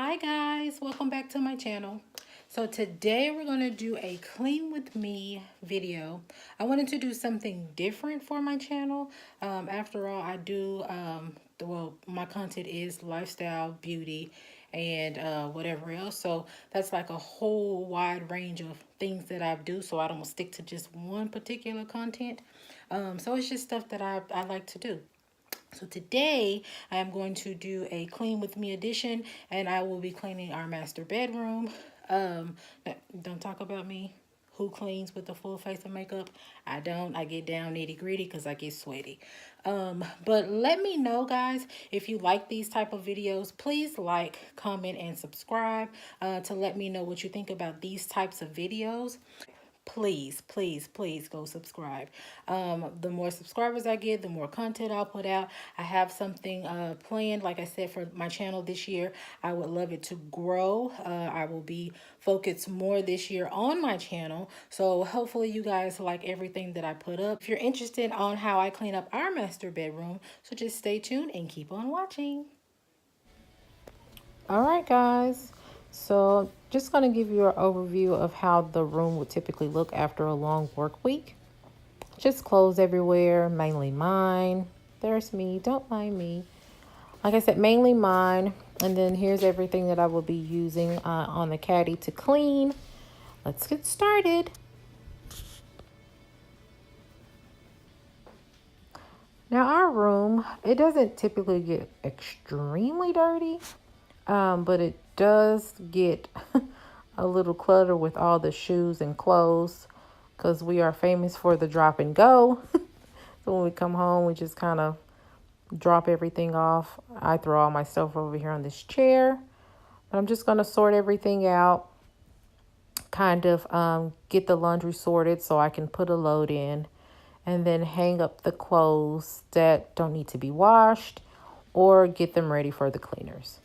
Hi guys, welcome back to my channel. So today we're going to do a clean with me video. I wanted to do something different for my channel. After all, I do, my content is lifestyle, beauty, and whatever else. So that's like a whole wide range of things that I do. So I don't stick to just one particular content. So it's just stuff that I like to do. So today I am going to do a clean with me edition, and I will be cleaning our master bedroom. Um, don't talk about me. Who cleans with a full face of makeup? I don't. I get down nitty gritty because I get sweaty. But let me know, guys, if you like these type of videos. Please like, comment, and subscribe to let me know what you think about these types of videos. Please go subscribe. The more subscribers I get, the more content I'll put out. I have something planned, like I said, for my channel this year. I would love it to grow. I will be focused more this year on my channel, so hopefully you guys like everything that I put up. If you're interested on how I clean up our master bedroom, so just stay tuned and keep on watching. All right, guys. So just going to give you an overview of how the room would typically look after a long work week. Just clothes everywhere, mainly mine. There's me. Don't mind me. Like I said, mainly mine. And then here's everything that I will be using on the caddy to clean. Let's get started. Now our room, it doesn't typically get extremely dirty. But it does get a little clutter with all the shoes and clothes because we are famous for the drop and go. So when we come home, we just kind of drop everything off. I throw all my stuff over here on this chair. But I'm just going to sort everything out, kind of get the laundry sorted so I can put a load in, and then hang up the clothes that don't need to be washed or get them ready for the cleaners.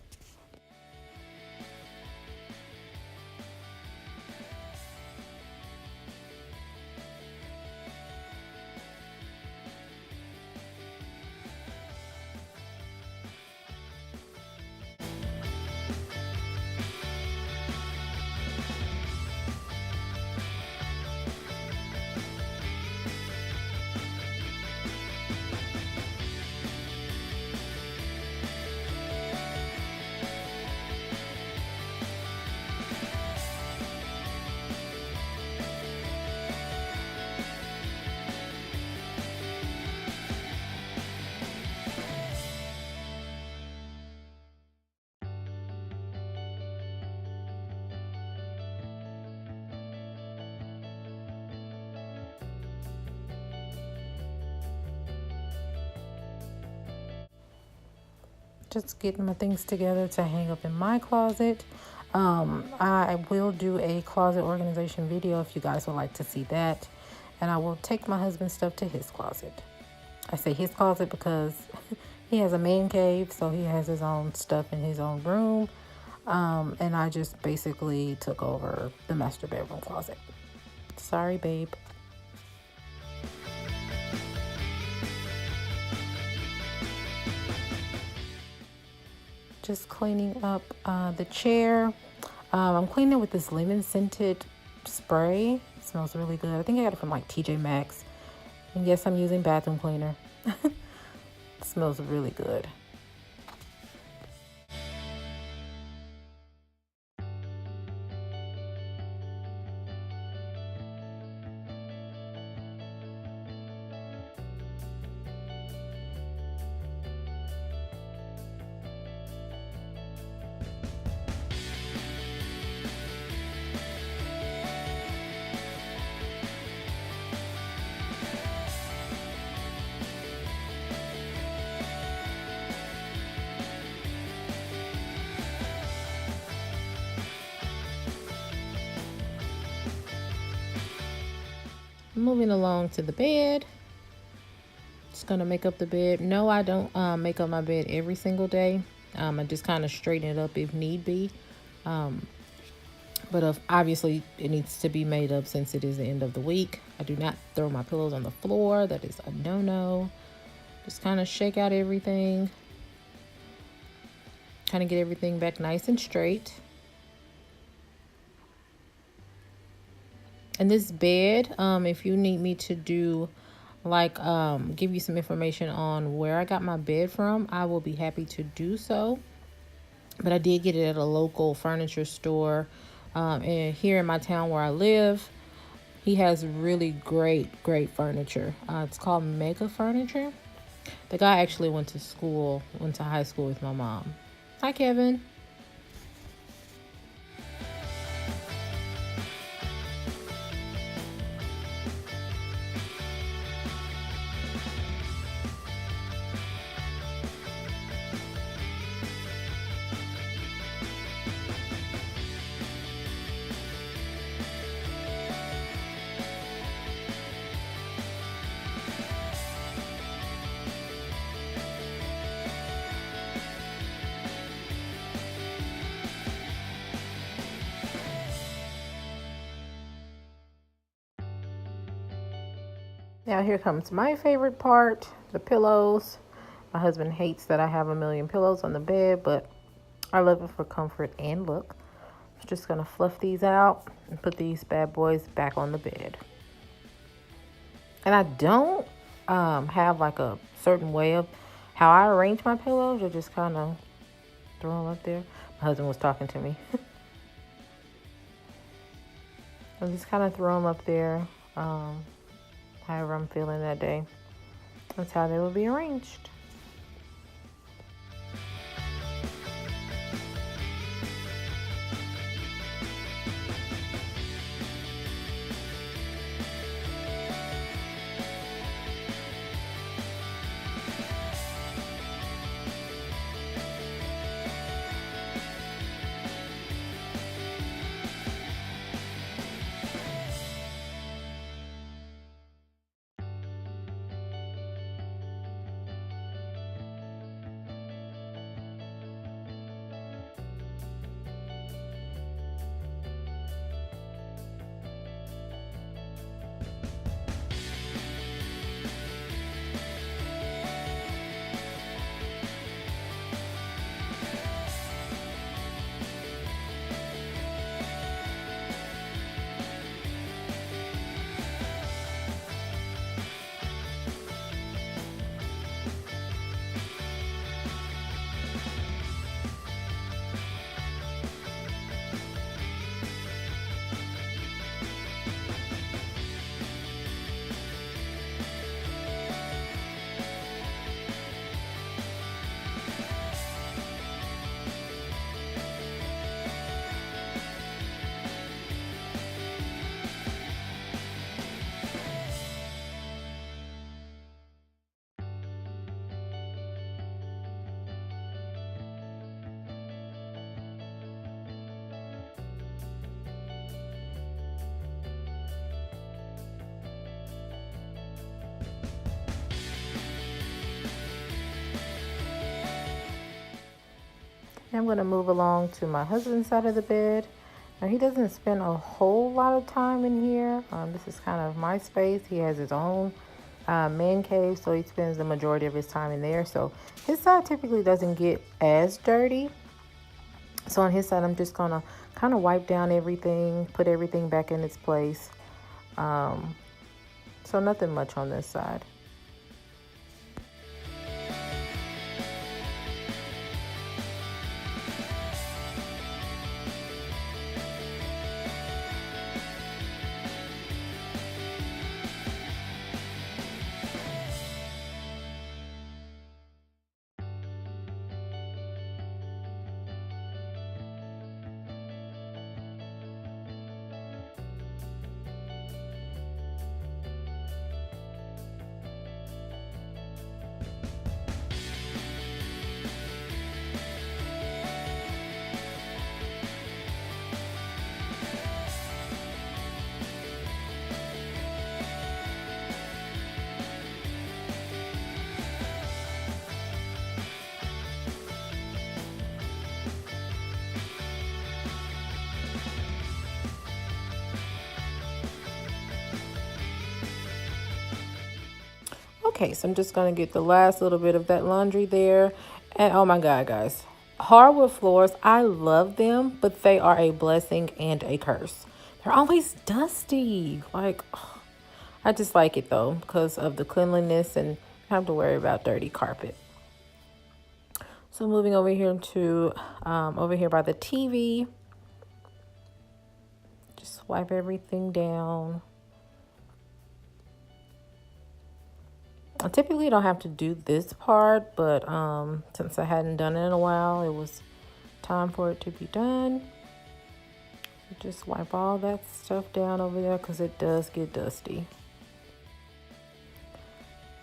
Just getting my things together to hang up in my closet. I will do a closet organization video if you guys would like to see that. And I will take my husband's stuff to his closet. I say his closet because he has a man cave, so he has his own stuff in his own room. And I just basically took over the master bedroom closet. Sorry, babe. Just cleaning up the chair. I'm cleaning with this lemon scented spray. It smells really good. I think I got it from like TJ Maxx. And yes, I'm using bathroom cleaner. It smells really good. Moving along to the bed. Just gonna make up the bed. No, I don't make up my bed every single day. I just kind of straighten it up if need be. But obviously it needs to be made up since it is the end of the week. I do not throw my pillows on the floor. That is a no-no. Just kind of shake out everything. trying to get everything back nice and straight. And this bed, if you need me to do like give you some information on where I got my bed from, I will be happy to do so. But I did get it at a local furniture store, and here in my town where I live, he has really great furniture. It's called Mega Furniture. The guy actually went to high school with my mom. Hi, Kevin. Now here comes my favorite part, the pillows. My husband hates that I have a million pillows on the bed, but I love it for comfort and look. I'm just gonna fluff these out and put these bad boys back on the bed. And I don't have like a certain way of how I arrange my pillows. I just kind of throw them up there. My husband was talking to me. I just kind of throw them up there. However I'm feeling that day. That's how they will be arranged. I'm going to move along to my husband's side of the bed. Now, he doesn't spend a whole lot of time in here. This is kind of my space. He has his own man cave, so he spends the majority of his time in there. So his side typically doesn't get as dirty. So on his side, I'm just going to kind of wipe down everything, put everything back in its place. So nothing much on this side. Okay, so I'm just going to get the last little bit of that laundry there. And oh my God, guys, Hardwood floors, I love them, but they are a blessing and a curse. They're always dusty. Like, I just like it though because of the cleanliness and I have to worry about dirty carpet. So moving over here to over here by the TV, just wipe everything down. I typically don't have to do this part, but since I hadn't done it in a while, it was time for it to be done. So just wipe all that stuff down over there because it does get dusty.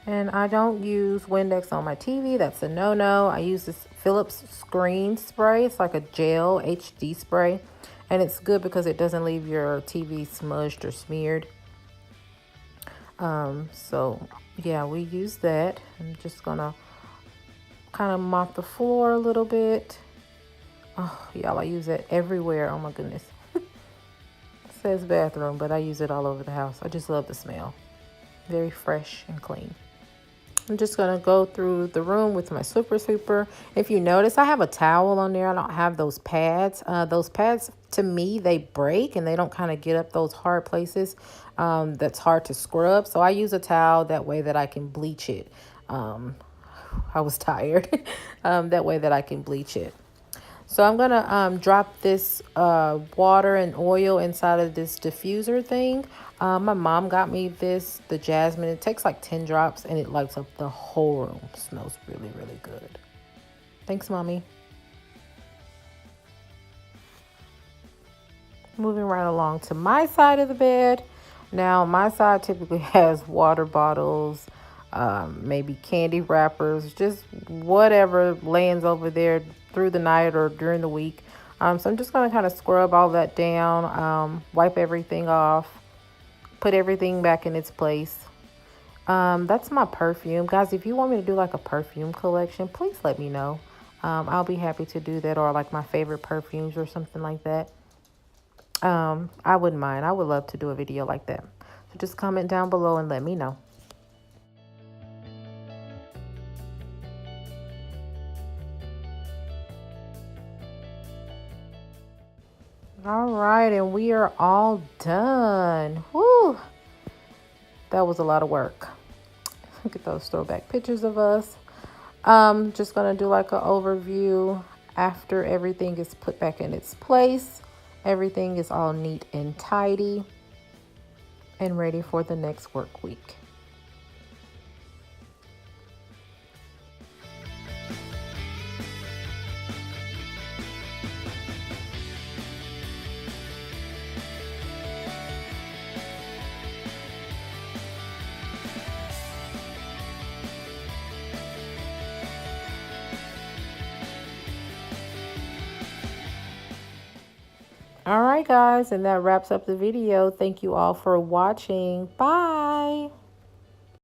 And I don't use Windex on my TV. That's a no-no. I use this Philips screen spray. It's like a gel HD spray. And it's good because it doesn't leave your TV smudged or smeared. So yeah, we use that. I'm just gonna kind of mop the floor a little bit. Oh, y'all, I use it everywhere. Oh my goodness. It says bathroom, but I use it all over the house. I just love the smell. Very fresh and clean. I'm just gonna go through the room with my Super Sweeper. If you notice, I have a towel on there. I don't have those pads. Those pads, to me, they break and they don't kind of get up those hard places that's hard to scrub. So I use a towel that way that I can bleach it. I was tired. That way that I can bleach it. So I'm gonna drop this water and oil inside of this diffuser thing. My mom got me this, the jasmine. It takes like 10 drops and it lights up the whole room. It smells really, really good. Thanks, Mommy. Moving right along to my side of the bed. Now, my side typically has water bottles, maybe candy wrappers, just whatever lands over there through the night or during the week. So I'm just going to kind of scrub all that down, wipe everything off, put everything back in its place. That's my perfume. Guys, if you want me to do like a perfume collection, please let me know. I'll be happy to do that, or like my favorite perfumes or something like that. I wouldn't mind. I would love to do a video like that. So just comment down below and let me know. All right, and we are all done. Woo! That was a lot of work. Look at those throwback pictures of us. Just gonna do like an overview after everything is put back in its place. Everything is all neat and tidy and ready for the next work week. All right, guys, and that wraps up the video. Thank you all for watching. Bye.